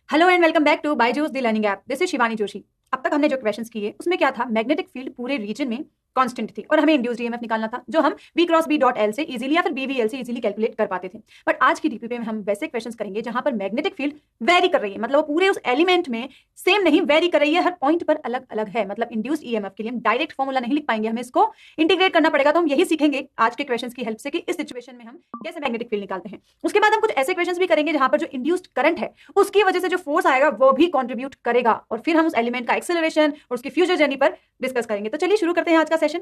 Hello and welcome back to Byju's the learning app. This is Shivani Joshi. अब तक हमने जो क्वेश्चंस किए उसमें क्या था, मैग्नेटिक फील्ड पूरे रीजन में कांस्टेंट थी और हमें इंड्यूस्ड ईएमएफ निकालना था जो हम v cross b dot L से इजीली या फिर bvl से इजीली कैलकुलेट कर पाते थे। बट आज की डीपीपी में हम वैसे क्वेश्चंस करेंगे जहां पर मैग्नेटिक फील्ड वेरी कर रही है, मतलब वो पूरे उस एलिमेंट में सेम नहीं वेरी कर रही है, हर पॉइंट पर अलग अलग है। मतलब इंड्यूस्ड ईएमएफ के लिए हम डायरेक्ट फॉर्मूला नहीं लिख पाएंगे, हमें इसको इंटीग्रेट करना पड़ेगा। तो हम यही सीखेंगे आज के क्वेश्चंस की हेल्प से कि इस सिचुएशन में हम कैसे मैग्नेटिक फील्ड निकालते हैं। उसके बाद हम कुछ ऐसे क्वेश्चंस भी करेंगे जहां पर जो इंड्यूस्ड करंट है उसकी वजह से जो फोर्स आएगा वो भी कंट्रीब्यूट करेगा, और फिर हम उस एलिमेंट का एक्सेलरेशन और उसकी फ्यूचर जर्नी पर डिस्कस करेंगे। तो चलिए शुरू करते हैं आज का सेशन।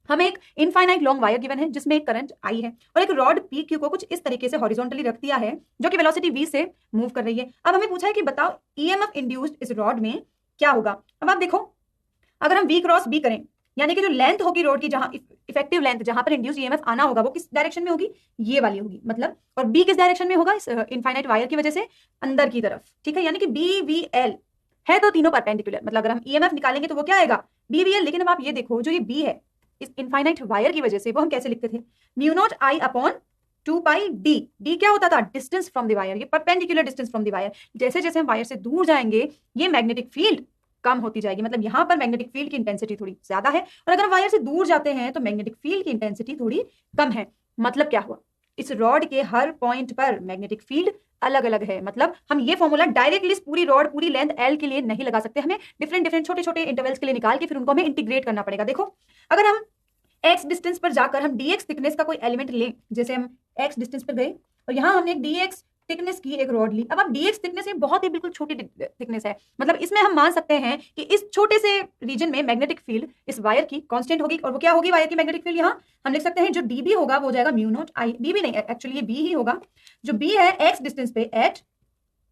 हमें एक इनफाइनाइट लॉन्ग वायर गिवन है जिसमें एक करंट आई है और एक रॉड पी क्यू को कुछ इस तरीके से हॉरिजॉन्टली रख दिया है जो कि वेलोसिटी v से मूव कर रही है। अब हमें पूछा है कि बताओ ईएमएफ इंड्यूस्ड इस रॉड में क्या होगा। अब आप देखो, अगर हम v क्रॉस b करें, यानी कि जो लेंथ होगी रोड की, जहां इफेक्टिव लेंथ जहां पर इंड्यूस्ड ईएमएफ आना होगा वो किस डायरेक्शन में होगी, ये वाली होगी। मतलब और b किस डायरेक्शन में होगा, इस इनफाइनाइट वायर की वजह से अंदर की तरफ। ठीक है, यानी कि b v l है तो तीनों परपेंडिकुलर। मतलब अगर हम ईएमएफ निकालेंगे तो वो क्या आएगा, b v l। लेकिन अब आप ये देखो, जो ये b है इस इनफाइनाइट वायर की वजह से, वो हम कैसे लिखते थे, mu naught I upon 2 pi D. D क्या होता था, डिस्टेंस फ्रॉम द वायर, ये perpendicular distance from the wire. जैसे जैसे हम वायर से दूर जाएंगे ये मैग्नेटिक फील्ड कम होती जाएगी। मतलब यहां पर मैग्नेटिक फील्ड की इंटेंसिटी थोड़ी ज्यादा है और अगर हम वायर से दूर जाते हैं तो मैग्नेटिक फील्ड की इंटेंसिटी थोड़ी कम है। मतलब क्या हुआ, इस रॉड के हर पॉइंट पर मैग्नेटिक फील्ड अलग अलग है। मतलब हम ये फॉर्मूला डायरेक्टली पूरी रॉड पूरी लेंथ एल के लिए नहीं लगा सकते, हमें डिफरेंट डिफरेंट छोटे छोटे इंटरवल्स के लिए निकाल के फिर उनको हमें इंटीग्रेट करना पड़ेगा। देखो, अगर हम x डिस्टेंस पर जाकर हम dx थिकनेस का कोई एलिमेंट लें, जैसे हम x डिस्टेंस पर गए और यहां हमने एक dx थिकनेस की एक रॉड ली। अब आप dx थिकनेस में बहुत ही बिल्कुल छोटी थिकनेस है, मतलब इसमें हम मान सकते हैं कि इस छोटे से रीजन में मैग्नेटिक फील्ड इस वायर की कांस्टेंट होगी। और वो क्या होगी वायर की मैग्नेटिक फील्ड, यहाँ हम लिख सकते हैं जो db होगा वो हो जाएगा म्यू नॉट आई। db नहीं, एक्चुअली ये b ही होगा। जो b है x डिस्टेंस पे एट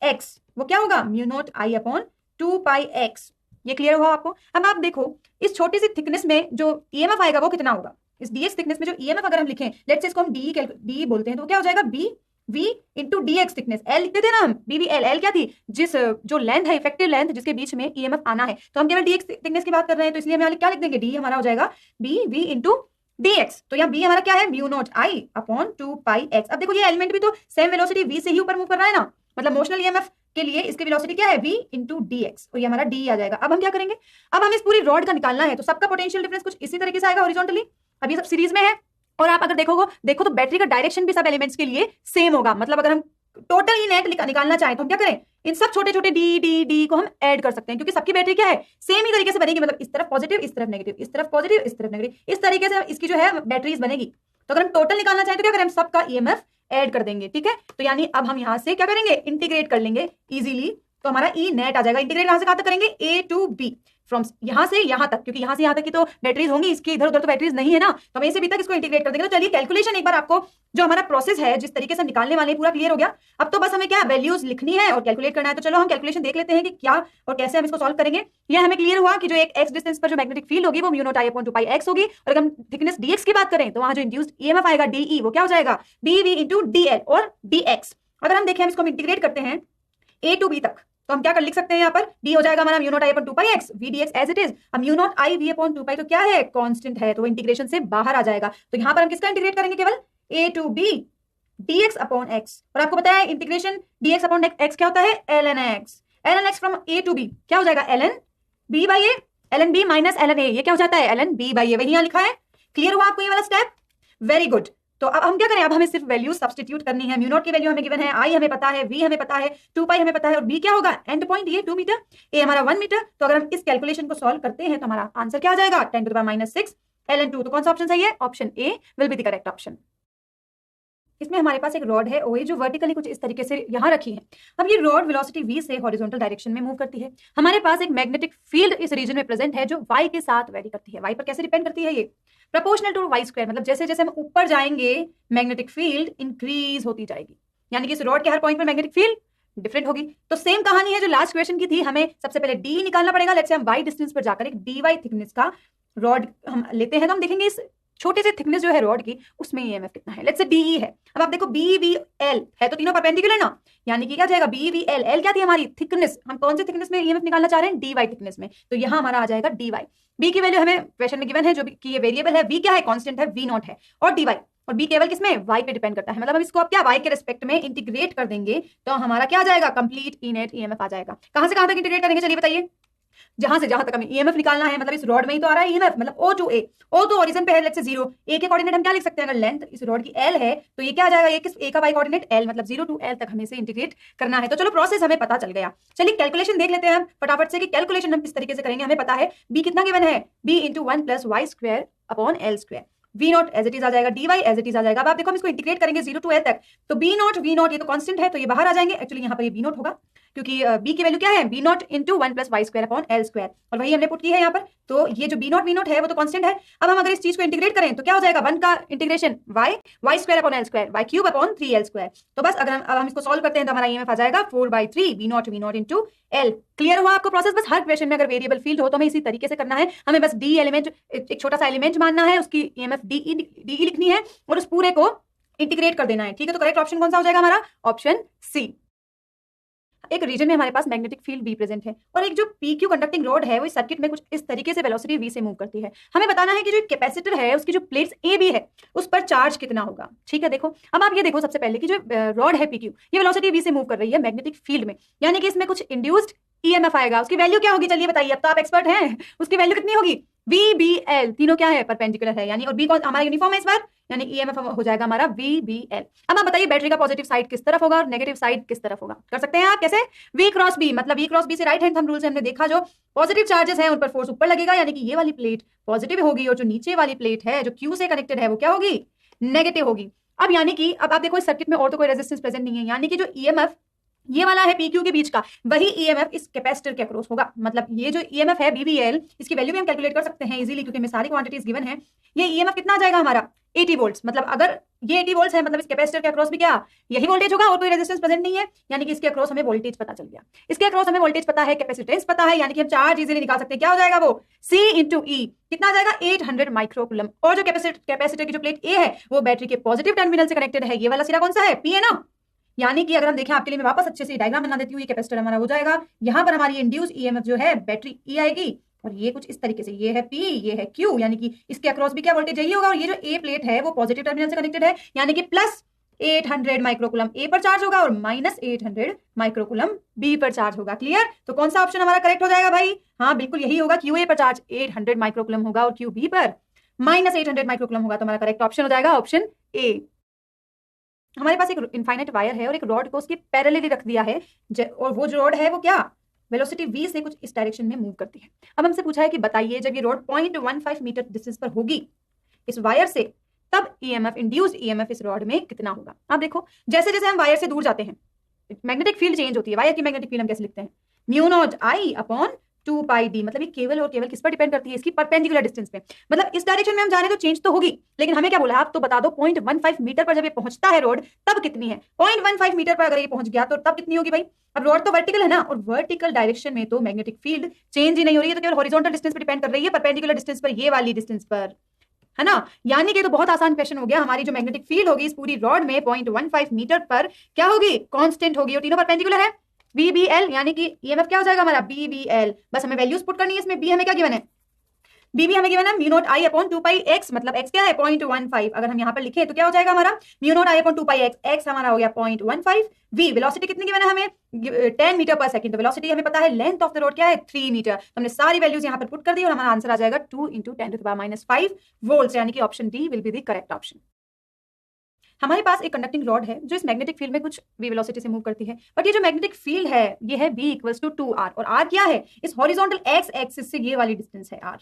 x, वो क्या होगा mu naught I upon 2 pi x। ये क्लियर हुआ आपको। अब आप देखो, इस छोटी सी थिकनेस में जो ईएमएफ आएगा वो कितना होगा, इस डीएक्स थिकनेस में जो ईएमएफ अगर हम लिखें, लेट्स से इसको हम डी बोलते हैं, तो क्या हो जाएगा B V into d x thickness. L लिखते थे ना हम, बी वी एल। एल क्या थी, जिस जो लेंथ है, इफेक्टिव लेंथ जिसके बीच में ईएमएफ आना है, तो हम केवल डीएक्स थिकनेस की बात कर रहे हैं, तो इसलिए हम क्या लिख देंगे, डी हमारा हो जाएगा बी वी इंटू dx। तो यहाँ b हमारा क्या है, mu naught I upon 2 pi x। अब देखो ये एलिमेंट भी तो सेम वेलोसिटी v से ही ऊपर मूव कर रहा है ना, मतलब मोशनल ईएमएफ के लिए इसकी वेलोसिटी क्या है, v इंटू dx, और ये हमारा d आ जाएगा। अब हम क्या करेंगे, अब हमें इस पूरी रॉड का निकालना है, तो सबका पोटेंशियल डिफरेंस कुछ इसी तरीके से आएगा हॉरिजॉन्टली। अब ये सब सीरीज में है और आप अगर देखो तो बैटरी का डायरेक्शन भी सब एलिमेंट्स के लिए सेम होगा। मतलब अगर हम टोटल ही नेट निकालना चाहें तो हम क्या करें, इन सब छोटे छोटे डी डी डी को हम ऐड कर सकते हैं, क्योंकि सबकी बैटरी क्या है, सेम ही तरीके से बनेगी। मतलब इस तरफ पॉजिटिव, इस तरफ नेगेटिव, इस तरफ पॉजिटिव, इस तरफ नेगेटिव, इस तरीके से इसकी जो है बैटरीज बनेगी। तो अगर हम टोटल निकालना चाहें तो क्या करें, हम सबका ईएमएफ ऐड कर देंगे। ठीक है, तो यानी अब हम यहां से क्या करेंगे, इंटीग्रेट कर लेंगे इजीली, तो हमारा ई नेट आ जाएगा। इंटीग्रेट कहां से कहां तक करेंगे, ए टू बी, फ्रॉम यहां से यहां तक, क्योंकि यहां से यहां तक की तो बैटरीज होंगी, इसके इधर उधर तो बैटरीज नहीं है ना, तो हम ए से बी तक इसको इंटीग्रेट कर देंगे। तो चलिए कैलकुलेशन एक बार आपको जो हमारा प्रोसेस है, जिस तरीके से हम निकालने वाले हैं, पूरा क्लियर हो गया। अब तो बस हमें क्या वैल्यूज लिखनी है और कैलकुलेट करना है। तो चलो हम कैलकुलेशन देख लेते हैं कि क्या और कैसे हम इसको सॉल्व करेंगे। यह हमें क्लियर हुआ कि जो एक x डिस्टेंस पर जो मैग्नेटिक फील्ड होगी वो mu naught I upon 2 pi x होगी, और अगर हम थिकनेस dx की बात करें तो वहां जो इंड्यूस्ड ईएमएफ आएगा de, वो क्या हो जाएगा bv इंटू dl और dx। अगर हम देखें, हम इसको इंटीग्रेट करते हैं a टू b तक, तो हम क्या कर लिख सकते हैं, यहाँ पर d हो जाएगा हमारा mu naught I upon 2 pi x, v dx as it is. अब mu naught I v upon 2 pi तो क्या है, कांस्टेंट है, तो इंटीग्रेशन से बाहर आ जाएगा। तो यहाँ पर हम किसका इंटीग्रेट करेंगे, केवल a to b dx upon x। और आपको पता है इंटीग्रेशन dx अपॉन x क्या होता है, ln x। ln x from a to b क्या हो जाएगा, ln b by a, ln b minus ln a, ये क्या हो जाता है, ln b बाई a। वही यहाँ लिखा है। क्लियर हुआ आपको ये वाला स्टेप, वेरी गुड। तो अब हम क्या करें, अब हमें सिर्फ वैल्यू सब्स्टिट्यूट करनी है। म्यू नॉट की वैल्यू हमें गिवन है, आई हमें पता है, वी हमें पता है, 2 पाई हमें पता है, और बी क्या होगा, एंड पॉइंट ये 2 मीटर, ए हमारा 1 मीटर। तो अगर हम इस कैलकुलेशन को सॉल्व करते हैं तो हमारा आंसर क्या आ जाएगा, 10 to the power minus 6 ln 2। तो कौन सा ऑप्शन सही है, option A will be the correct option. इसमें हमारे पास एक रॉड है OA जो वर्टिकली कुछ इस तरीके से यहाँ रखी है। अब ये रॉड वेलोसिटी v से हॉरिजॉन्टल डायरेक्शन में मूव करती है। हमारे पास एक मैग्नेटिक फील्ड इस रीजन में प्रेजेंट है जो y के साथ वेरी करती है। y पर कैसे डिपेंड करती है, ये प्रोपोर्शनल टू y स्क्वायर। मतलब जैसे जैसे हम ऊपर जाएंगे मैग्नेटिक फील्ड इंक्रीज होती जाएगी, यानी कि इस रॉड के हर पॉइंट पर मैग्नेटिक फील्ड डिफरेंट होगी। तो सेम कहानी है जो लास्ट क्वेश्चन की थी, हमें सबसे पहले d निकालना पड़ेगा। लेट्स से हम y डिस्टेंस पर जाकर एक dy थिकनेस का रॉड हम लेते हैं, तो हम देखेंगे इस छोटे से थिकनेस जो है रॉड की, उसमें ईएमएफ कितना है। लेट्स से DE है। अब आप देखो BVL है तो तीनों परपेंडिकुलर ना, यानी कि क्या जाएगा BVL। L क्या थी हमारी थिकनेस, हम कौन से थिकनेस में ईएमएफ निकालना चाह रहे हैं, DY थिकनेस में, तो यहां हमारा आ जाएगा DY। B की वैल्यू हमें क्वेश्चन में गिवन है, जो कि ये वेरिएबल है, V क्या है, कांस्टेंट है, V नॉट है, और DY और बी केवल किसमें, वाई पे डिपेंड करता है। मतलब हम इसको अब क्या वाई के रिस्पेक्ट में इंटीग्रेट कर देंगे तो हमारा क्या आ जाएगा, कंप्लीट इनेट ईएमएफ आ जाएगा। कहां से कहां तक इंटीग्रेट करेंगे चलिए बताइए, जहां से जहां तक हमें ईएमएफ निकालना है, मतलब इस रॉड में ही तो आ रहा है ईएमएफ, मतलब O टू A, O तो ओरिजिन पे है लेट्स से 0, A के कोऑर्डिनेट हम क्या लिख सकते हैं, अगर लेंथ इस रॉड की L है तो ये क्या आ जाएगा, ये किस A का वाई कोऑर्डिनेट L, मतलब 0 टू L तक हमें इसे इंटीग्रेट करना है। तो चलो प्रोसेस हमें पता चल गया। चलिए कैलकुलेशन देख लेते हैं हम फटाफट से कि कैलकुलेशन हम किस तरीके से करेंगे। हमें पता है B कितना गिवन है, B into 1 plus Y square upon L square, V naught as it is आ जाएगा, D Y as it is आ जाएगा। अब आप देखो हम इसको इंटीग्रेट करेंगे 0 टू L तक, तो बी नॉट वी नॉट ये तो कांस्टेंट है तो ये बाहर आ जाएंगे, एक्चुअली यहाँ पर ये बी नॉट होगा क्योंकि बी की वैल्यू क्या है, B naught into 1 plus Y square upon L square, और वही हमने पुट की है यहाँ पर। तो ये जो बी नॉट वी नॉट है वो तो कांस्टेंट है। अब हम अगर इस चीज को इंटीग्रेट करें तो क्या हो जाएगा, 1 का integration Y square upon L square, Y cube upon 3L square. तो बस अगर अब हम इसको सॉल्व करते हैं तो हमारा ईएमएफ आ जाएगा 4/3 V naught into L। Clear हुआ आपको प्रोसेस। बस हर क्वेश्चन में अगर वेरिएबल फील्ड हो तो हमें इसी तरीके से करना है, हमें बस डी एलिमेंट, एक छोटा सा एलिमेंट मानना है, उसकी ईएमएफ डी लिखनी है और उस पूरे को इंटीग्रेट कर देना है। ठीक है, तो करेक्ट ऑप्शन कौन सा हो जाएगा हमारा, ऑप्शन सी। एक रीजन में हमारे पास मैग्नेटिक फील्ड बी प्रेजेंट है और एक जो पीक्यू कंडक्टिंग रोड है वो इस सर्किट में कुछ इस तरीके से वेलोसिटी वी से मूव करती है। हमें बताना है कि जो कैपेसिटर है उसकी जो प्लेट्स ए बी है उस पर चार्ज कितना होगा। ठीक है, देखो अब आप ये देखो सबसे पहले कि जो रॉड है पीक्यू ये वेलोसिटी वी से मूव कर रही है मैग्नेटिक फील्ड में, यानी कि इसमें कुछ इंड्यूस्ड ईएमएफ आएगा। उसकी वैल्यू क्या होगी चलिए बताइए, अब तो आप एक्सपर्ट हैं, उसकी वैल्यू कितनी होगी, वी बी एल, तीनों क्या है, परपेंडिकुलर है, यानी और बी कौन हमारा यूनिफॉर्म है इस बार, यानी ईएमएफ हो जाएगा हमारा वी बी एल। अब आप बताइए बैटरी का पॉजिटिव साइड किस तरफ होगा और नेगेटिव साइड किस तरफ होगा, कर सकते हैं आप कैसे, वी क्रॉस बी, मतलब वी क्रॉस बी से राइट हैंड थंब रूल से हमने देखा जो पॉजिटिव चार्जेस है उन पर फोर्स ऊपर लगेगा, यानी कि ये वाली प्लेट पॉजिटिव होगी और जो नीचे वाली प्लेट है जो क्यू से कनेक्टेड है वो क्या होगी, नेगेटिव होगी। अब यानी कि अब आप देखो इस सर्किट में और तो कोई रेजिस्टेंस प्रेजेंट नहीं है, यानी कि जो ईएमएफ ये वाला है पीक्यू के बीच का वही ईएमएफ इस कैपेसिटर के अक्रॉस होगा। मतलब ये जो ईएमएफ है बीवीएल इसकी वैल्यू भी हम कैलकुलेट कर सकते हैं इजीली क्योंकि हमें सारी क्वांटिटीज गिवन है। ये ईएमएफ कितना आ जाएगा हमारा 80 वोल्ट्स, मतलब अगर ये 80 वोल्ट्स है मतलब इस कैपेसिटर के अक्रॉस भी क्या यही वोल्टेज होगा और कोई रेजिस्टेंस प्रेजेंट नहीं है, यानी कि इसके अक्रॉस हमें वोल्टेज पता चल गया। इसके अक्रॉस हमें वोल्टेज पता है, कैपेसिटेंस पता है, यानी कि हम चार्ज इजीली निकाल सकते हैं। क्या हो जाएगा वो C इंटू ई, कितना आ जाएगा 800 माइक्रोकूलम। और जो कैपेसिटर की जो प्लेट ए है वो बैटरी के पॉजिटिव टर्मिनल से कनेक्टेड है, ये वाला सिरा कौन सा है, पी है ना। यानी कि अगर हम देखें आपके लिए मैं वापस अच्छे से डायग्राम बना देती हूँ, ये कैपेसिटर हमारा हो जाएगा, यहाँ पर हमारी इंड्यूस ईएमएफ जो है बैटरी ई आएगी और ये कुछ इस तरीके से, ये है P ये है Q, यानी कि इसके अक्रॉस भी क्या वोल्टेज यही होगा और ये जो ए प्लेट है वो पॉजिटिव टर्मिनल से कनेक्टेड है, यानी कि प्लस 800 माइक्रोकूलम ए पर चार्ज होगा और माइनस 800 माइक्रोकूलम बी पर चार्ज होगा। क्लियर, तो कौन सा ऑप्शन हमारा करेक्ट हो जाएगा भाई, हाँ बिल्कुल यही होगा, क्यू ए पर चार्ज 800 माइक्रोकूलम होगा और क्यू बी पर माइनस 800 माइक्रोकूलम होगा, तो हमारा करेक्ट ऑप्शन हो जाएगा ऑप्शन ए। हमारे पास एक इनफाइनाइट वायर है और एक रॉड को उसके पैरेलली रख दिया है और वो जो रॉड है वो क्या वेलोसिटी v से कुछ इस डायरेक्शन में मूव करती है। अब हमसे पूछा है कि बताइए जब ये रॉड 0.15 मीटर डिस्टेंस पर होगी इस वायर से तब ईएमएफ इंड्यूस्ड ईएमएफ इस रॉड में कितना होगा। आप देखो जैसे जैसे हम वायर से दूर जाते हैं मैग्नेटिक फील्ड चेंज होती है। वायर की मैग्नेटिक फील्ड हम कैसे लिखते हैं, mu naught I upon 2 pi D, मतलब ये केवल और केवल किस पर डिपेंड करती है, इसकी परपेंडिकुलर डिस्टेंस पे। मतलब इस डायरेक्शन में हम जाने तो चेंज तो होगी, लेकिन हमें क्या बोला आप तो बता दो 0.15 मीटर पर जब ये पहुंचता है रोड तब कितनी है। 0.15 मीटर पर अगर ये पहुंच गया तो तब कितनी होगी भाई। अब रोड तो वर्टिकल है ना और वर्टिकल डायरेक्शन में तो मैग्नेटिक फील्ड चेंज ही नहीं हो रही है, तो केवल हॉरिजॉन्टल डिस्टेंस पर डिपेंड कर रही है, परपेंडिकुलर डिस्टेंस पर, ये वाली डिस्टेंस पर, है ना। यानी कि तो बहुत आसान क्वेश्चन हो गया, हमारी जो मैग्नेटिक फील्ड होगी इस पूरी रॉड में 0.15 मीटर पर क्या होगी, कांस्टेंट होगी और तीनों परपेंडिकुलर है। VBL यानी कि ईएमएफ क्या हो जाएगा हमारा BBL, बस हमें वैल्यूज पुट करनी है इसमें। बी हमें क्या गिवन है, बीबी हमें गिवन है mu naught I upon 2 pi x, मतलब एक्स क्या है 0.15, अगर हम यहाँ पर लिखें तो क्या हो जाएगा हमारा mu naught I upon 2 pi x, x हमारा हो गया 0.15। वी वेलोसिटी कितनी गिवन है हमें 10 मीटर पर सेकंड, तो वेलोसिटी हमें पता है, लेंथ ऑफ द रोड क्या है 3 मीटर, तो हमने सारी वैल्यूज यहाँ पर पुट कर दी और हमारा आंसर आ जाएगा 2 × 10⁻⁵ वोल्ट, यानी कि option D will be the correct option. हमारे पास एक कंडक्टिंग रॉड है जो इस मैग्नेटिक फील्ड में कुछ v वेलोसिटी से मूव करती है, बट ये जो मैग्नेटिक फील्ड है ये है v = 2r और r क्या है इस हॉरिजॉन्टल x एक्सिस से ये वाली डिस्टेंस है r।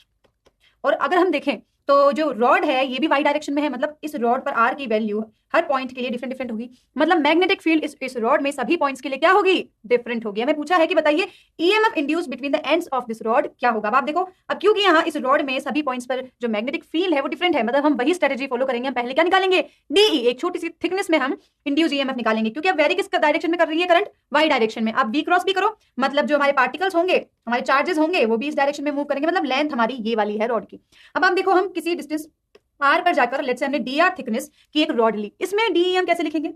और अगर हम देखें तो जो रॉड है ये भी y डायरेक्शन में है, मतलब इस रॉड पर r की वैल्यू हर पॉइंट के लिए डिफरेंट डिफरेंट होगी, मतलब मैग्नेटिक फील्ड इस रॉड में सभी पॉइंट्स के लिए क्या होगी, डिफरेंट होगी। हमें पूछा है कि बताइए EMF induced between the ends of this rod क्या होगा। अब आप देखो अब क्योंकि यहाँ इस रॉड में सभी पॉइंट्स पर जो मैग्नेटिक फील्ड है वो डिफरेंट है, मतलब हम वही स्ट्रेटेजी फॉलो करेंगे। हम पहले क्या निकालेंगे डीई, एक छोटी सी थिकनेस में हम इंड्यूस ईएमएफ निकालेंगे, क्योंकि अब वेरी किस डायरेक्शन में कर रही है करंट, वाई डायरेक्शन में। आप वी क्रॉस भी करो, मतलब जो हमारे पार्टिकल्स होंगे हमारे चार्जेस होंगे वो भी इस डायरेक्शन में मूव करेंगे, मतलब लेंथ हमारी ये वाली है रॉड की। अब हम देखो हम किसी डिस्टेंस r पर जाकर लेट्स से हमने dr थिकनेस की एक रॉड ली, इसमें डी हम कैसे लिखेंगे,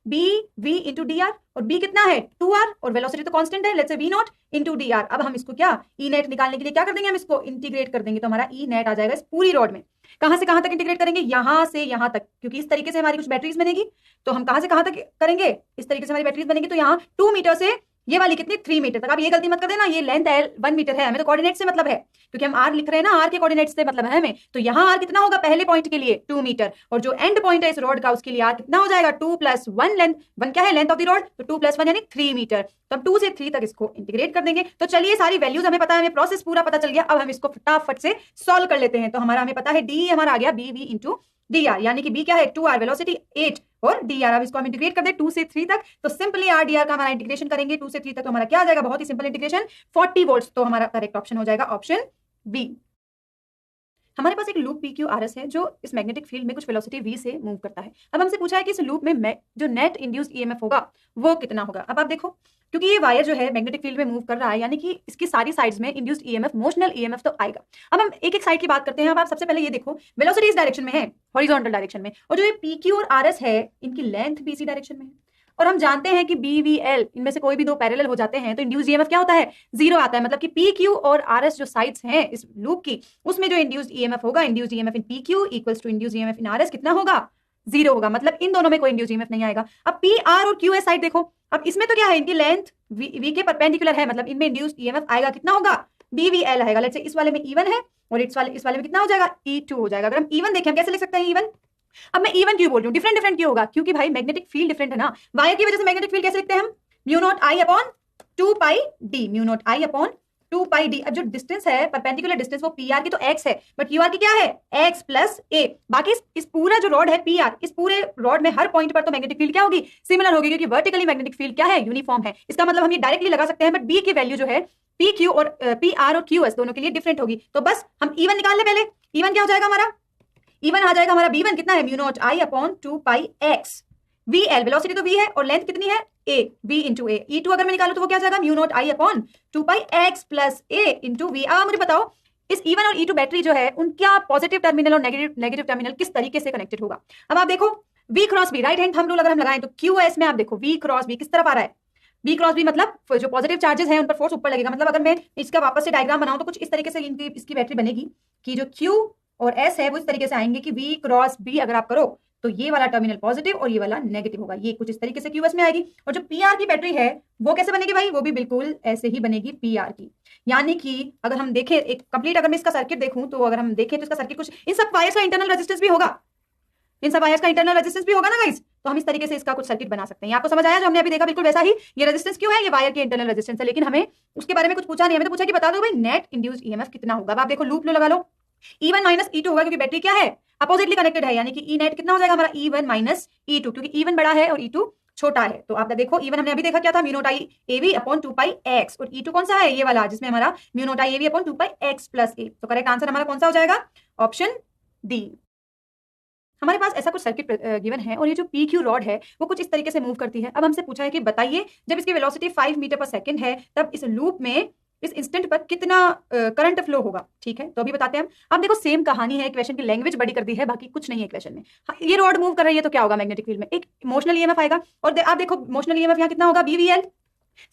B V into D R, और बी कितना है 2r, और वेलोसिटी तो कांस्टेंट है, let's say V naught into D R. अब हम इसको क्या ई नेट निकालने के लिए क्या कर देंगे, हम इसको इंटीग्रेट कर देंगे, तो हमारा ई नेट आ जाएगा इस पूरी रॉड में। कहां से कहां तक इंटीग्रेट करेंगे, यहां से यहां तक, क्योंकि इस तरीके से हमारी कुछ बैटरीज बनेगी, तो हम कहां से कहां तक करेंगे, इस तरीके से हमारी बैटरीज बनेगी, तो यहाँ 2 मीटर से ये वाली कितनी 3 मीटर तक। अब ये गलती मत कर देना, ये लेंथ है 1 मीटर है, हमें तो कोऑर्डिनेट से मतलब है, क्योंकि हम आर लिख रहे हैं ना, आर के कोऑर्डिनेट से मतलब है हमें, तो यहाँ आर कितना होगा पहले पॉइंट के लिए 2 मीटर, और जो एंड पॉइंट है इस रोड का उसके लिए आर कितना हो जाएगा 2 + 1 लेंथ, 1 क्या है लेंथ ऑफ द रोड, तो 2 + 1 यानी 3 मीटर। तो अब 2 से 3 तक इसको इंटीग्रेट कर देंगे। तो चलिए सारी वैल्यूज हमें पता है, हमें प्रोसेस पूरा पता चल गया। अब हम इसको फटाफट से सॉल्व कर लेते हैं। तो हमारा हमें पता है डी हमारा आ गया B V into D R, यानी कि बी क्या है 2r, वेलोसिटी 8, और डी आर। अब इसको हम इंटीग्रेट कर दे 2 से 3 तक, तो सिंपली आर डी आर का हमारा इंटीग्रेशन करेंगे 2 से 3 तक, तो हमारा क्या आ जाएगा, बहुत ही सिंपल इंटीग्रेशन 40 वोल्ट्स। तो हमारा करेक्ट ऑप्शन हो जाएगा ऑप्शन बी। हमारे पास एक लूप PQRS है जो इस मैग्नेटिक फील्ड में कुछ वेलोसिटी v से मूव करता है। अब हमसे पूछा है कि इस लूप में जो नेट इंड्यूस्ड ईएमएफ होगा वो कितना होगा। अब आप देखो, क्योंकि ये वायर जो है मैग्नेटिक फील्ड में मूव कर रहा है, यानी कि इसकी सारी साइड्स में इंड्यूस्ड ईएमएफ, मोशनल ईएमएफ तो आएगा। अब हम एक एक साइड की बात करते हैं। अब आप सबसे पहले ये देखो, वेलोसिटी इस डायरेक्शन में है, हॉरिजॉन्टल डायरेक्शन में, और जो ये PQ और RS है इनकी लेंथ भी इसी डायरेक्शन में है, और हम जानते हैं कि BVL इनमें से कोई भी दो पैरेलल हो जाते हैं तो इंड्यूस्ड ईएमएफ क्या होता है, 0 आता है। मतलब कि PQ और RS जो साइड्स हैं इस लूप की, उसमें जो इंड्यूस्ड ईएमएफ होगा, induced EMF in PQ equals to induced EMF in RS कितना होगा, 0 होगा। मतलब इन दोनों में कोई इंड्यूस्ड ईएमएफ नहीं आएगा। अब PR और QS साइड देखो, अब इसमें तो क्या है, इनकी लेंथ V के परपेंडिकुलर है, मतलब इनमें इंड्यूस्ड ईएमएफ आएगा कितना होगा, BVL आएगा। लेट्स से इस वाले में E1 है और इस वाले में कितना हो जाएगा, E2 हो जाएगा। अगर हम E1 देखें, हम कैसे लिख सकते हैं E1, अब मैं इवन क्यों बोल रही हूँ, डिफरेंट क्यों होगा, क्योंकि भाई मैग्नेटिक फील्ड डिफरेंट है ना, वायर की वजह से मैग्नेटिक फील्ड कैसे लिखते हैं हम, mu naught I upon 2 pi D, mu naught I upon 2 pi D. अब जो डिस्टेंस है, परपेंडिकुलर डिस्टेंस, वो पीआर की तो एक्स है, बट क्यूआर की क्या है, एक्स प्लस ए। बाकी इस पूरा जो रॉड है पीआर, इस पूरे रॉड में हर पॉइंट पर तो मैग्नेटिक फील्ड क्या होगी, सिमिलर होगी, क्योंकि वर्टिकली मैग्नेटिक फील्ड क्या है, यूनिफॉर्म है। इसका मतलब हम ये डायरेक्टली लगा सकते हैं, बट बी की वैल्यू जो है पी क्यू और पी आर और क्यू एस दोनों के लिए डिफरेंट होगी। तो बस हम इवन निकाल ले पहले, इवन क्या हो जाएगा हमारा, इवन आ जाएगा हमारा B1 कितना है, mu naught I upon 2 pi x, VL velocity तो V है और लेंथ कितनी है A, V into A. E2 अगर मैं निकालू तो वो क्या जाएगा, mu naught I upon 2 pi x plus A into V। अब मुझे बताओ इस E1 और E2 बैटरी जो है उनका पॉजिटिव टर्मिनल और नेगेटिव टर्मिनल किस तरीके से कनेक्टेड होगा। अब आप देखो V cross B, right hand thumb rule अगर हम लगाएं तो QS में आप देखो V क्रॉस B किस तरफ आ रहा है, B क्रॉस B मतलब जो पॉजिटिव चार्जेस हैं उन पर फोर्स ऊपर लगेगा। मतलब अगर मैं इसका वापस से डायग्राम बनाऊं तो कुछ इस तरीके से इसकी बैटरी बनेगी कि जो Q और S है वो इस तरीके से आएंगे कि V क्रॉस B अगर आप करो तो ये वाला टर्मिनल पॉजिटिव और ये वाला नेगेटिव होगा, ये कुछ इस तरीके से QS में आएगी। और जो PR की बैटरी है वो कैसे बनेगी भाई, वो भी बिल्कुल ऐसे ही बनेगी PR की। यानी कि अगर हम देखें एक कंप्लीट, अगर मैं इसका सर्किट देखूं तो अगर हम देखें तो इसका सर्किट कुछ, इन सब वायर्स का इंटरनल रेजिस्टेंस भी होगा, इन सब वायर्स का इंटरनल रेजिस्टेंस भी होगा ना गाइस, तो हम इस तरीके से इसका कुछ सर्किट बना सकते हैं। आपको समझ आया जो हमने अभी देखा, बिल्कुल वैसा ही। ये रेजिस्टेंस क्यों है, ये वायर के इंटरनल रेजिस्टेंस है, लेकिन हमें उसके बारे में कुछ पूछा नहीं, हमें तो पूछा कि बता दो भाई नेट इंड्यूस्ड ईएमएफ कितना होगा। अब आप देखो लूप लो लगा लो, E1 माइनस E2 होगा क्योंकि बैटरी क्या है, अपोजिटली कनेक्टेड है, यानी कि E नेट कितना हो जाएगा हमारा E1 माइनस E2, क्योंकि E1 बड़ा है और E2 छोटा है। तो आप देखो E1 हमने अभी देखा क्या था, म्यू नॉट आई AV अपॉन 2 पाई एक्स, और E2 कौन सा है, ये वाला जिसमें हमारा म्यू नॉट आई AV अपॉन 2 पाई एक्स प्लस ए। तो करेक्ट आंसर हमारा कौन सा हो जाएगा, ऑप्शन डी। हमारे पास ऐसा कुछ सर्किट गिवन है और ये जो PQ रॉड है वो कुछ इस तरीके से मूव करती है। अब हमसे पूछा है कि बताइए जब इसकी वेलोसिटी 5 मीटर पर सेकंड है तब इस लूप में इस इंस्टेंट पर कितना करंट फ्लो होगा। ठीक है, तो अभी बताते हैं हम। अब देखो सेम कहानी है, क्वेश्चन की लैंग्वेज बड़ी कर दी है, बाकी कुछ नहीं है क्वेश्चन में। ये रॉड मूव कर रही है तो क्या होगा, मैग्नेटिक फील्ड में एक इमोशनल ईएमएफ आएगा, और आप देखो इमोशनल ईएमएफ यहाँ कितना होगा, BVL।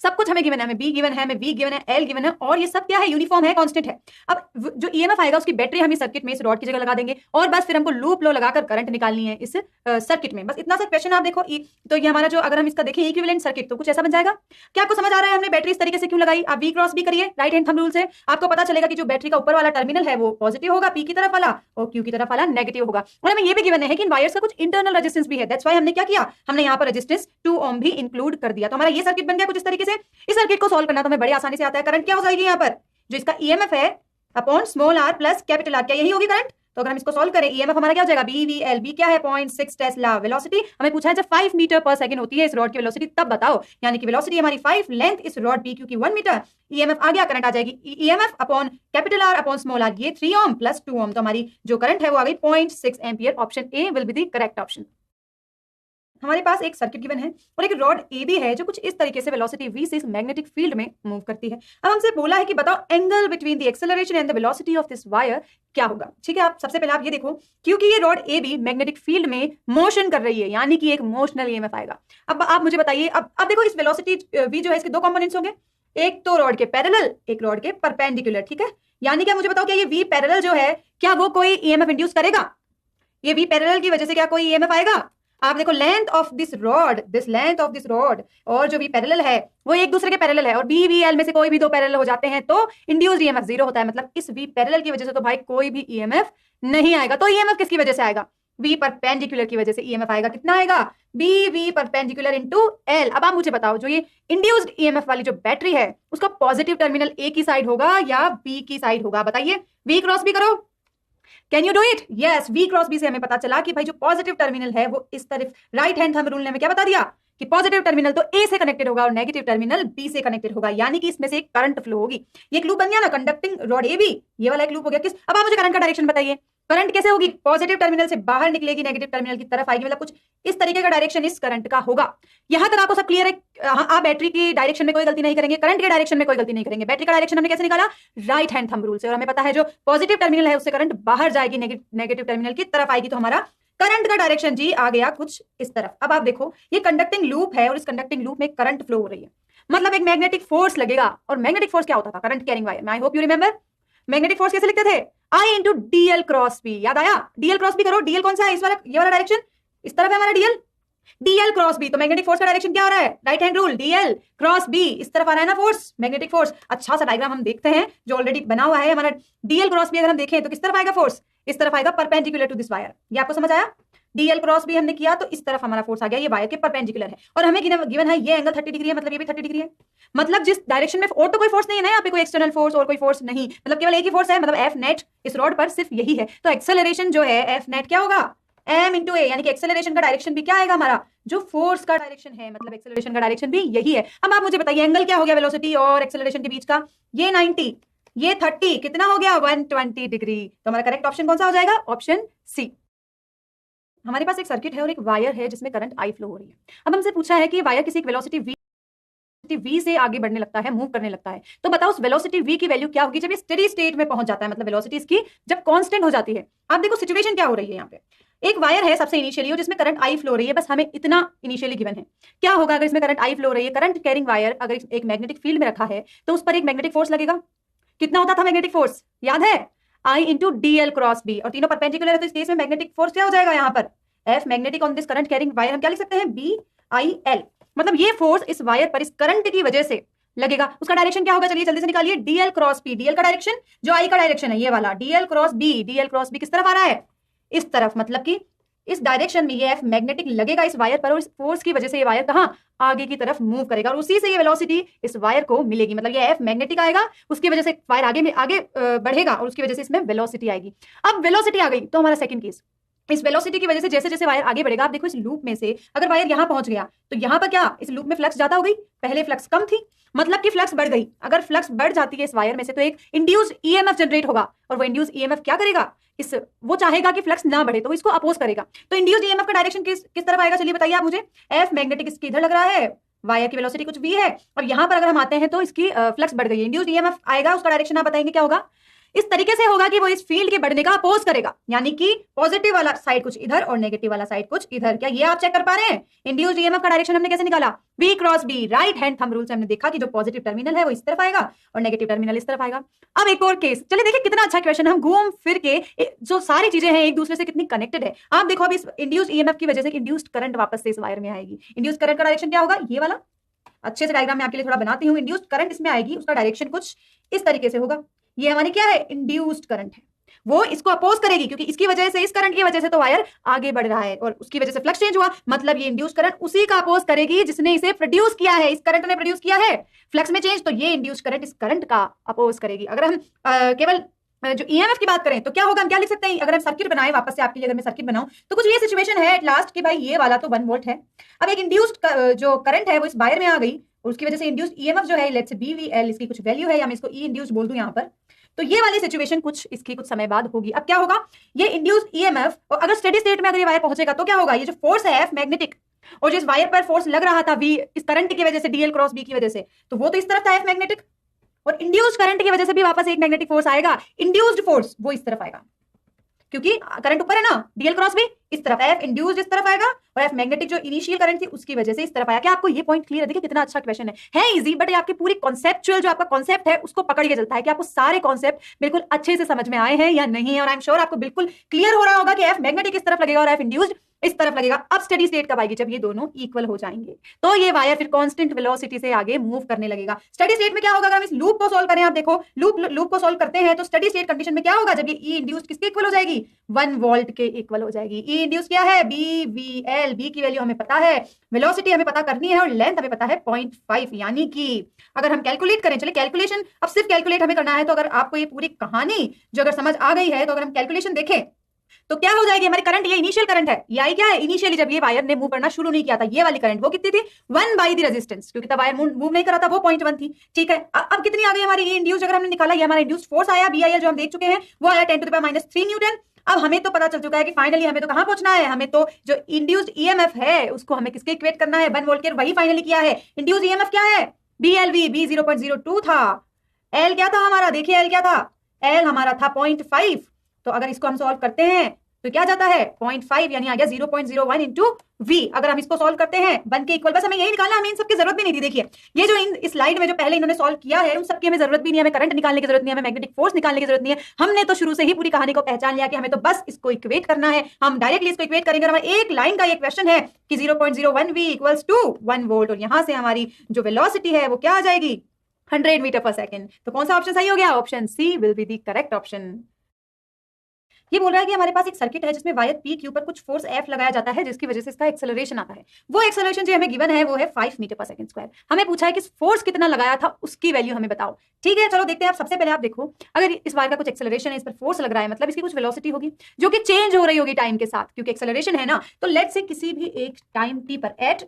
सब कुछ हमें गिवन है, हमें B गिवन है, हमें V गिवन है, L गिवन है, और ये सब क्या है, यूनिफॉर्म है, कांस्टेंट है। अब जो ईएमएफ आएगा उसकी बैटरी हम इस सर्किट में इस रॉड की जगह लगा देंगे, और बस फिर हमको लूप लो लगाकर करंट निकालनी है इस सर्किट में। बस इतना सा क्वेश्चन आप देखो। तो ये हमारा जो, अगर हम इसका देखें इक्विवेलेंट सर्किट, तो कुछ ऐसा बन जाएगा। क्या आपको समझ आ रहा है हमने बैटरी इस तरीके से क्यों लगाई। आप V क्रॉस B करिए राइट हैंड थंब रूल से, आपको पता चलेगा कि जो बैटरी का ऊपर वाला टर्मिनल है वो पॉजिटिव होगा, P की तरफ वाला, और Q की तरफ वाला नेगेटिव होगा। और हमें ये भी गिवन है कि इन वायर्स का कुछ इंटरनल रेजिस्टेंस भी है, दैट्स व्हाई हमने क्या किया, हमने यहाँ पर रेजिस्टेंस 2 ओम भी इंक्लूड कर दिया। तो हमारा ये सर्किट बन गया कुछ इस तरीके से। इस सर्किट को सॉल्व करना तो हमें बड़ी आसानी से आता है। करंट क्या हो जाएगी यहाँ पर, जो इसका ईएमएफ है upon small r plus capital R, क्या यही होगी करंट। तो अगर हम इसको सॉल्व करें, ईएमएफ हमारा क्या हो जाएगा, BVL। B क्या है, 0.6 टेस्ला। वेलोसिटी हमें पूछा है जब 5 मीटर पर सेकंड होती है इस रॉड की वेलोसिटी, तब बताओ। यानी कि वेलोसिटी हमारी 5, लेंथ इस रॉड PQ की 1 मीटर, ईएमएफ आ गया, करंट आ जाएगी EMF upon capital R upon small r, ये 3 ओम प्लस 2 ओम। तो हमारी जो करंट है वो आ गई 0.6 ampere. Option A will be the correct option. हमारे पास एक सर्किट गिवन है और एक रॉड ए बी है जो कुछ इस तरीके से वेलोसिटी v से इस मैग्नेटिक फील्ड में मूव करती है। अब हमसे बोला है कि बताओ angle between the acceleration and the velocity of this wire क्या होगा। ठीक है, आप सबसे पहले आप ये देखो, क्योंकि ये rod A B magnetic field में मोशन कर रही है, यानी कि एक मोशनल ईएमएफ आएगा। अब आप मुझे बताइए, अब देखो इस वेलोसिटी v जो है इसके दो कंपोनेंट्स होंगे, एक तो रॉड के पैरेलल, एक रॉड के परपेंडिकुलर। ठीक है, यानी कि मुझे बताओ क्या ये v पैरेलल जो है क्या वो कोई ईएमएफ इंड्यूस करेगा? ये v पैरेलल की वजह से क्या कोई ईएमएफ आएगा? आप देखो length of this rod, this length of this rod और जो v पैरेलल है वो एक दूसरे के पैरेलल है और b v l में से कोई भी दो पैरेलल हो जाते हैं तो इंड्यूस्ड ईएमएफ जीरो होता है। मतलब इस v पैरेलल की वजह से तो भाई कोई भी ईएमएफ नहीं आएगा। तो ईएमएफ किसकी वजह से आएगा? v परपेंडिकुलर की वजह से ईएमएफ आएगा। कितना आएगा? v perpendicular into l। अब आप मुझे बताओ, जो ये इंड्यूस्ड ईएमएफ वाली जो बैटरी है उसका पॉजिटिव टर्मिनल a की साइड होगा या b की साइड होगा? बताइए, v क्रॉस b करो। Can you do it? Yes, v cross b से हमें पता चला कि भाई जो पॉजिटिव टर्मिनल है वो इस तरफ, राइट हैंड थंब रूल ने हमें क्या बता दिया कि पॉजिटिव टर्मिनल तो a से कनेक्टेड होगा और नेगेटिव टर्मिनल b से कनेक्टेड होगा, यानी कि इसमें से एक करंट फ्लो होगी। ये एक लूप बन गया ना, कंडक्टिंग रॉड ए बी, ये वाला एक लूप हो गया। किस, अब आप मुझे करंट का डायरेक्शन बताइए, करंट कैसे होगी? पॉजिटिव टर्मिनल से बाहर निकलेगी, नेगेटिव टर्मिनल की तरफ आएगी, मतलब कुछ इस तरीके का डायरेक्शन इस करंट का होगा। यहां तक आपको सब क्लियर है? आप बैटरी की डायरेक्शन में कोई गलती नहीं करेंगे, करंट के डायरेक्शन में कोई गलती नहीं करेंगे। बैटरी का डायरेक्शन हमने कैसे निकाला? राइट हैंड थंब रूल से, और हमें पता है जो पॉजिटिव टर्मिनल है उससे करंट बाहर जाएगी, नेगेटिव टर्मिनल की तरफ आएगी, तो हमारा करंट का डायरेक्शन जी आ गया कुछ इस तरफ। अब आप देखो, ये कंडक्टिंग लूप है और इस कंडक्टिंग लूप में करंट फ्लो हो रही है, मतलब एक मैग्नेटिक फोर्स लगेगा। और मैग्नेटिक फोर्स क्या होता था? करंट कैरिंग वायर में, I hope you remember. Magnetic force कैसे लिखते थे? आई इंटू डीएल क्रॉस बी। याद आया? डीएल क्रॉस बी करो। डीएल कौन सा है? इस वाला, ये वाला डायरेक्शन, इस तरफ है हमारा डीएल, डीएल क्रॉस बी। तो मैग्नेटिक फोर्स का डायरेक्शन क्या हो रहा है? Right hand rule, d l cross B, इस तरफ आ रहा है ना फोर्स, मैग्नेटिक फोर्स। अच्छा सा डायग्राम हम देखते हैं जो ऑलरेडी बना हुआ है हमारा। डीएल क्रॉस बी अगर हम देखें तो किस तरफ आएगा फोर्स? इस तरफ आएगा, परपेंडिकुलर टू दिस वायर। ये आपको समझ आया? डीएल क्रॉस बी हमने किया तो इस तरफ हमारा फोर्स आ गया, ये वायर के परपेंडिकुलर है और हमें गिवन है ये एंगल 30 डिग्री है, मतलब ये भी 30 डिग्री है। मतलब जिस डायरेक्शन में, और तो कोई फोर्स नहीं है ना यहाँ पे, कोई एक्सटर्नल फोर्स और कोई फोर्स नहीं, मतलब केवल एक ही फोर्स है, मतलब एफ नेट इस रॉड पर सिर्फ यही है। तो एक्सेलरेशन जो है एफ नेट क्या होगा? m इंटू ए, यानी कि एक्सेलरेशन का डायरेक्शन भी क्या आएगा हमारा? जो फोर्स का डायरेक्शन है, मतलब एक्सेलरेशन का डायरेक्शन भी यही है। अब आप मुझे बताइए एंगल क्या हो गया वेलोसिटी और एक्सेलरेशन के बीच का? ये 90, ये 30, कितना हो गया? 120 डिग्री। तो हमारा करेक्ट ऑप्शन कौन सा हो जाएगा? Option C. हमारे पास एक सर्किट है और एक वायर है जिसमें करंट आई फ्लो हो रही है। अब हमसे पूछा है कि वायर किसी एक वेलोसिटी v से आगे बढ़ने लगता है, मूव करने लगता है, तो बताओ उस वेलोसिटी v की वैल्यू क्या होगी जब ये स्टेडी स्टेट में पहुंच जाता है, मतलब वेलोसिटी इसकी जब कांस्टेंट हो जाती है। आप देखो सिचुएशन क्या हो रही है यहाँ पे। एक वायर है सबसे इनिशियली और जिसमें करंट आई फ्लो हो रही है, बस हमें इतना इनिशियली गिवन है। क्या होगा अगर इसमें करंट आई फ्लो हो रही है? करंट कैरिंग वायर अगर एक मैग्नेटिक फील्ड में रखा है तो उस पर एक मैग्नेटिक फोर्स लगेगा। कितना होता था मैग्नेटिक फोर्स? याद है? आई इंटू डीएल क्रॉस बी, और तीनों परपेंडिकुलर है तो इस केस में मैग्नेटिक फोर्स क्या हो जाएगा यहाँ पर? F magnetic on this current carrying wire, हम क्या लिख सकते हैं? B I L. मतलब ये फोर्स इस वायर पर इस करंट की वजह से लगेगा। उसका डायरेक्शन क्या होगा? चलिए जल्दी से निकालिए। डीएल क्रॉस बी, डीएल का डायरेक्शन जो आई का डायरेक्शन है ये वाला, d l cross B, d l cross B किस तरफ आ रहा है? इस तरफ, मतलब कि इस डायरेक्शन में ये एफ मैग्नेटिक लगेगा इस वायर पर और इस फोर्स की वजह से ये वायर कहां? आगे की तरफ मूव करेगा और उसी से ये वेलोसिटी इस वायर को मिलेगी। मतलब ये एफ मैग्नेटिक आएगा, उसकी वजह से वायर आगे बढ़ेगा और उसकी वजह से इसमें वेलोसिटी आएगी। अब वेलोसिटी आ गई तो हमारा सेकंड केस, इस वेलोसिटी की वजह से जैसे जैसे वायर आगे बढ़ेगा, आप देखो इस लूप में से अगर वायर यहां पहुंच गया तो यहां पर क्या इस लूप में फ्लक्स ज्यादा हो गई? पहले फ्लक्स कम थी, मतलब कि फ्लक्स बढ़ गई। अगर फ्लक्स बढ़ जाती है इस वायर में से तो एक इंड्यूस्ड ईएमएफ जनरेट होगा और वो इंड्यूस्ड ईएमएफ क्या करेगा? वो चाहेगा कि फ्लक्स ना बढ़े तो वो इसको अपोज करेगा। तो इंड्यूस्ड ईएमएफ का डायरेक्शन किस तरफ आएगा? चलिए बताइए आप मुझे। एफ मैग्नेटिक इसके इधर लग रहा है, वायर की वेलोसिटी कुछ v है और यहां पर अगर हम आते हैं तो इसकी फ्लक्स बढ़ गई है, इंड्यूस्ड ईएमएफ आएगा, उसका डायरेक्शन आप बताएंगे क्या होगा? इस तरीके से होगा कि वो इस फील्ड के बढ़ने का अपोज करेगा, यानी कि पॉजिटिव वाला साइड कुछ इधर और नेगेटिव वाला साइड कुछ इधर। क्या ये आप चेक कर पा रहे हैं? इंड्यूस्ड ईएमएफ का डायरेक्शन हमने कैसे निकाला? v cross b, right hand thumb rule से हमने देखा कि जो पॉजिटिव टर्मिनल है वो इस तरफ आएगा और नेगेटिव टर्मिनल इस तरफ आएगा। अब एक और केस, चलिए देखिए कितना अच्छा क्वेश्चन, हम घूम फिर के जो सारी चीजें हैं एक दूसरे से कितनी कनेक्टेड है। आप देखो अब इस इंड्यूस्ड ईएमएफ की वजह से इंड्यूस्ड करंट वापस से इस वायर में आएगी। इंड्यूस्ड करंट का डायरेक्शन क्या होगा? ये वाला, अच्छे से डायग्राम में आपके लिए थोड़ा बनाती हूँ। इंड्यूस्ड करंट इसमें आएगी, उसका डायरेक्शन कुछ इस तरीके से होगा। ये हमारी क्या है? इंड्यूस्ड करंट है, वो इसको अपोज करेगी क्योंकि इसकी वजह से, इस करंट की वजह से तो वायर आगे बढ़ रहा है और उसकी वजह से फ्लक्स चेंज हुआ, मतलब ये इंड्यूस्ड करंट उसी का अपोज करेगी जिसने इसे प्रोड्यूस किया है। इस करंट ने प्रोड्यूस किया है फ्लक्स में चेंज, तो ये इंड्यूस्ड करंट इस करंट का अपोज करेगी। अगर हम केवल जो ईएमएफ की बात करें तो क्या होगा? हम क्या लिख सकते हैं? अगर हम सर्किट बनाए वापस से आपके लिए, अगर मैं सर्किट बनाऊं तो कुछ ये सिचुएशन है एट लास्ट कि भाई ये वाला तो 1 वोल्ट है, अब एक इंड्यूस्ड जो करंट है वो इस वायर में आ गई और उसकी वजह से इंड्यूस्ड ईएमएफ जो है लेट्स से बीवीएल, इसकी कुछ वैल्यू है या मैं इसको ई इंड्यूस्ड बोल दूं यहाँ पर, तो ये वाली सिचुएशन कुछ इसकी कुछ समय बाद होगी। अब क्या होगा? ये इंड्यूस्ड ईएमएफ और अगर स्टेडी स्टेट में अगर ये वायर पहुंचेगा तो क्या होगा? ये जो फोर्स है एफ मैग्नेटिक, और जिस वायर पर फोर्स लग रहा था V इस करंट की वजह से, DL क्रॉस B की वजह से, तो वो तो इस तरफ था F मैग्नेटिक, और इंड्यूस्ड करंट की वजह से भी वापस एक मैग्नेटिक फोर्स आएगा, इंड्यूस्ड फोर्स वो इस तरफ आएगा, क्योंकि करंट ऊपर है ना, डीएल क्रॉस भी इस तरफ, एफ इंड्यूस्ड इस तरफ आएगा, और एफ मैग्नेटिक जो इनिशियल करंट थी उसकी वजह से इस तरफ आया। क्या आपको ये पॉइंट क्लियर है? देखिए कितना अच्छा क्वेश्चन है इजी, बट ये आपकी पूरी कॉन्सेप्चुअल जो आपका कॉन्सेप्ट है उसको पकड़ के चलता है कि आपको सारे कॉन्सेप्ट बिल्कुल अच्छे से समझ में आए हैं या नहीं है, और आई एम श्योर आपको बिल्कुल क्लियर हो रहा होगा कि एफ मैग्नेटिक इस तरफ लगेगा और एफ इंड्यूस्ड इस तरफ लगेगा। अब स्टेडी स्टेट कब आएगी? जब ये दोनों इक्वल हो जाएंगे, तो ये वायर फिर कांस्टेंट वेलोसिटी से आगे मूव करने लगेगा। स्टेडी स्टेट में क्या होगा? अगर हम इस लूप को सोल्व करें, आप देखो लूप को सोल्व करते हैं तो स्टेडी स्टेट कंडीशन में क्या होगा? जब ये ई इंड्यूस्ड किसके इक्वल हो जाएगी? 1 वोल्ट के इक्वल हो जाएगी। ई इंड्यूस्ड क्या है? BVL, बी की वैल्यू हमें पता है, वेलोसिटी हमें पता करनी है, और लेंथ हमें पता है 0.5, यानी कि अगर हम कैलकुलेट करें, चले कैलकुलेशन अब सिर्फ कैलकुलेट हमें करना है, तो अगर आपको ये पूरी कहानी जो अगर समझ आ गई है, तो अगर हम कैलकुलेशन देखें तो क्या हो जाएगी? हमारी करंट, ये इनिशियल करंट है, ये आई क्या है? इनिशियली जब ये वायर ने मूव करना शुरू नहीं किया था, ये वाली करंट वो कितनी थी? 1 बाई द रेजिस्टेंस, क्योंकि तब वायर मूव नहीं करा था, वो 0.1 थी। ठीक है, अब कितनी आ गई हमारी ये इंड्यूस्ड? अगर हमने निकाला, ये हमारा इंड्यूस्ड फोर्स आया BIL जो हम देख चुके हैं, वो आया 10⁻³ न्यूटन। अब हमें तो पता चल चुका है कि फाइनली हमें तो कहां पहुंचना है, हमें तो जो इंड्यूस्ड EMF है उसको हमें किसके इक्वेट करना है? 1 वोल्ट के, वही फाइनली किया है। इंड्यूस्ड EMF क्या है? BLV, B 0.02 था, L क्या था हमारा? देखिए L क्या था? L हमारा था 0.5, तो अगर इसको हम सॉल्व करते हैं तो क्या जाता है? 0.5, यानी आ गया 0.01 इंटू V। अगर हम इसको सॉल्व करते हैं 1 के इक्वल, बस हमें यही निकालना, हमें इन सबकी जरूरत भी नहीं थी। देखिए ये जो इस स्लाइड में जो पहले इन्होंने सॉल्व किया है उन सबकी हमें जरूरत भी नहीं है, हमें करंट निकालने की जरूरत नहीं है, हमें मैग्नेटिक फोर्स निकालने की जरूरत नहीं है। हमने तो शुरू से ही पूरी कहानी को पहचान लिया कि हमें तो बस इसको इक्वेट करना है, हम डायरेक्टली इसको इक्वेट करेंगे। हमारा एक लाइन का ये क्वेश्चन है कि 0.01 V इक्वल्स टू 1 वोल्ट, और यहां से हमारी जो वेलोसिटी है वो क्या आ जाएगी? 100 मीटर पर सेकेंड। तो कौन सा ऑप्शन सही हो गया? Option C will be the correct option. ये बोल रहा है कि हमारे पास एक सर्किट है जिसमें वायर पी के ऊपर कुछ फोर्स एफ लगाया जाता है, जिसकी वजह से इसका एक्सेलरेशन आता है। वो एक्सेलरेशन जो हमें गिवन है वो है 5 मीटर पर सेकंड स्क्वायर। हमें पूछा है कि फोर्स कितना लगाया था उसकी वैल्यू हमें बताओ। ठीक है, चलो देखते हैं। आप सबसे पहले आप देखो, अगर इस वायर का कुछ एक्सेलरेशन है, इस पर फोर्स लग रहा है, मतलब इसकी कुछ वेलोसिटी होगी जो कि चेंज हो रही होगी टाइम के साथ, क्योंकि एक्सेलरेशन है ना। तो लेट्स से किसी भी एक टाइम टी पर, एट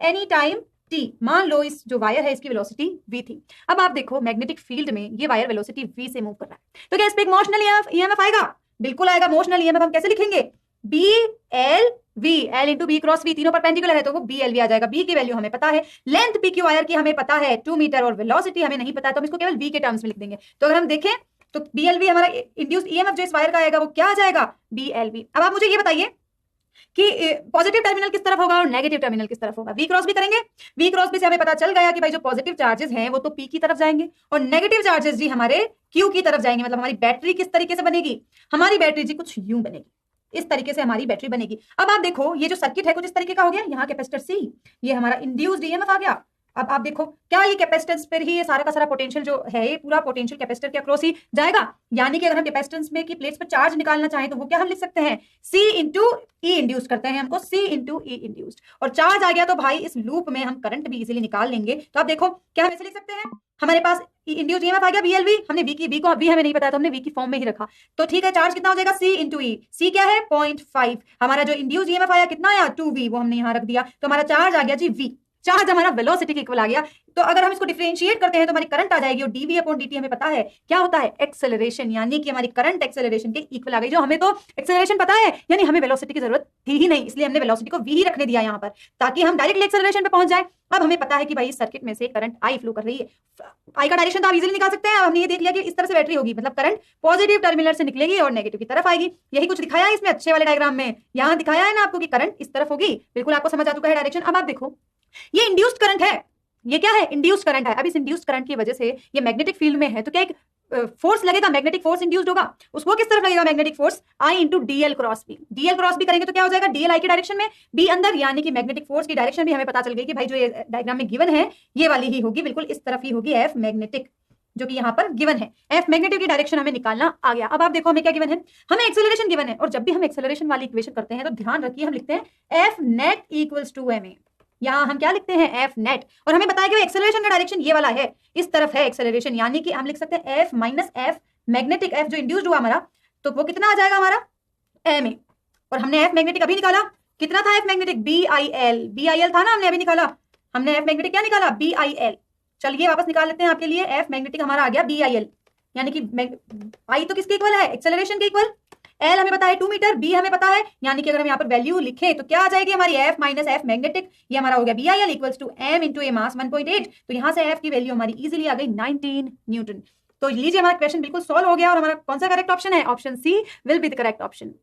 एनी टाइम टी, मान लो इस जो वायर है इसकी वेलोसिटी v थी। अब आप देखो मैग्नेटिक फील्ड में ये वायर वेलोसिटी v से मूव कर रहा है, तो क्या इस पे एक मोशनल EMF आएगा? बिल्कुल आएगा। मोशनल EMF हम कैसे लिखेंगे? BLV, L into B cross V, तीनों परपेंडिकुलर है तो वो BLV आ जाएगा। B की वैल्यू हमें पता है, लेंथ PQ वायर की हमें पता है 2 मीटर, और वेलोसिटी हमें नहीं पता है, तो हम इसको केवल V के टर्म्स में लिख देंगे। तो अगर हम देखें तो BLV हमारा इंड्यूस्ड EMF जो इस वायर का आएगा वो क्या आ जाएगा? BLV। अब आप मुझे ये बताइए कि पॉजिटिव टर्मिनल किस तरफ होगा और नेगेटिव टर्मिनल किस तरफ होगा? V क्रॉस भी करेंगे। V क्रॉस भी से हमें पता चल गया कि भाई जो पॉजिटिव चार्जेस हैं वो तो P की तरफ जाएंगे, और नेगेटिव चार्जेस जी हमारे Q की तरफ जाएंगे। मतलब हमारी बैटरी किस तरीके से बनेगी? हमारी बैटरी जी कुछ यूं बनेगी, इस तरीके से हमारी बैटरी बनेगी। अब आप देखो ये जो सर्किट है कुछ इस तरीके का हो गया, यहाँ कैपेसिटर C, ये हमारा इंड्यूस्ड EMF आ गया। अब आप देखो क्या ये कैपेसिटेंस पर ही ये सारा का सारा पोटेंशियल जो है ये पूरा पोटेंशियल कैपेसिटर के अक्रॉस ही जाएगा, यानी कि अगर हम कैपेसिटेंस में की प्लेट्स पर चार्ज निकालना चाहें तो वो क्या हम लिख सकते हैं? C इंटू ई इंड्यूस्ड करते हैं हमको, C इंटू ई इंड्यूस्ड, और चार्ज आ गया तो भाई इस लूप में हम करंट भी इजीली निकाल लेंगे। तो आप देखो क्या हम ऐसे लिख सकते हैं, हमारे पास इंड्यूस्ड EMF आ गया BLV, हमने V को हमें नहीं पता तो हमने V की फॉर्म में ही रखा। तो ठीक है, चार्ज कितना हो जाएगा? C इंटू ई, C क्या है? 0.5। हमारा जो इंड्यूस्ड EMF आया कितना आया? 2V, वो हमने यहाँ रख दिया, तो हमारा चार्ज आ गया जी V। चार्ज हमारा वेलोसिटी के इक्वल आ गया। तो अगर हम इसको डिफरेंशिएट करते हैं तो हमारी करंट आ जाएगी, और dV/dt हमें पता है क्या होता है? एक्सेलरेशन, यानी कि हमारी करंट एक्सेलरेशन के इक्वल आ गई। जो हमें तो एक्सेलरेशन पता है, यानी हमें वेलोसिटी की जरूरत थी ही नहीं, इसलिए हमने वेलोसिटी को v ही रखने दिया यहाँ पर, ताकि हम डायरेक्टली एक्सेलरेशन पे पहुंच जाए। अब हमें पता है कि भाई इस सर्किट में से करंट I फ्लो कर रही है, I का डायरेक्शन तो आप इजीली निकाल सकते हैं। हमने ये देख लिया कि इस तरह से बैटरी होगी, मतलब करंट पॉजिटिव टर्मिनल से निकलेगी और नेगेटिव की तरफ आएगी। यही कुछ दिखाया है इसमें अच्छे वाले डायग्राम में, यहाँ दिखाया है ना आपको कि करंट इस तरफ होगी। बिल्कुल आपको समझ आ चुका है डायरेक्शन। अब आप देखो ये इंड्यूस्ड करंट है, ये क्या है? इंड्यूस्ड करंट है। अब इस इंड्यूस्ड करंट की वजह से ये मैग्नेटिक फील्ड में है, तो क्या एक फोर्स लगेगा, मैग्नेटिक फोर्स इंड्यूस्ड होगा। उसको किस तरफ लगेगा magnetic force? I into DL cross B। DL cross B करेंगे तो क्या हो जाएगा? DL I की डायरेक्शन में, B अंदर, यानी कि मैग्नेटिक फोर्स की डायरेक्शन भी हमें पता चल गई कि भाई जो ये डायग्राम में गिवन है ये वाली ही होगी, बिल्कुल इस तरफ ही होगी F मैग्नेटिक, जो कि यहाँ पर गिवन है। F मैग्नेटिक की डायरेक्शन हमें निकालना आ गया। अब आप देखो हमें क्या गिवन है? हमें एक्सेलरेशन गिवन है, और जब भी हम एक्सेलरेशन वाली इक्वेशन करते हैं तो ध्यान रखिए हम लिखते हैं F net equals to ma। यहाँ हम क्या लिखते हैं? F नेट, और हमें बताया कि एक्सेलरेशन का डायरेक्शन ये वाला है, इस तरफ है एक्सेलरेशन, यानी कि हम लिख सकते हैं F minus F magnetic, F जो इंड्यूस्ड हुआ हमारा, तो वो कितना आ जाएगा हमारा? ma। और हमने F मैग्नेटिक अभी निकाला, कितना था F मैग्नेटिक? BIL था ना, हमने अभी निकाला, हमने F मैग्नेटिक क्या निकाला? BIL। चलिए वापस निकाल लेते हैं आपके लिए। F मैग्नेटिक हमारा आ गया BIL, यानी कि I तो किसके इक्वल है? एक्सेलरेशन के इक्वल। एल हमें पता है 2 मीटर, बी हमें पता है, यानी कि अगर हम यहाँ पर वैल्यू लिखें तो क्या आ जाएगी हमारी एफ माइनस एफ मैग्नेटिक, ये हमारा हो गया B I L equals to M into A mass 1.8। तो यहाँ से एफ की वैल्यू हमारी इजीली आ गई 19 न्यूटन। तो लीजिए हमारा क्वेश्चन बिल्कुल सॉल्व हो गया और हमारा कौन सा करेक्ट ऑप्शन है, option C will be the correct option.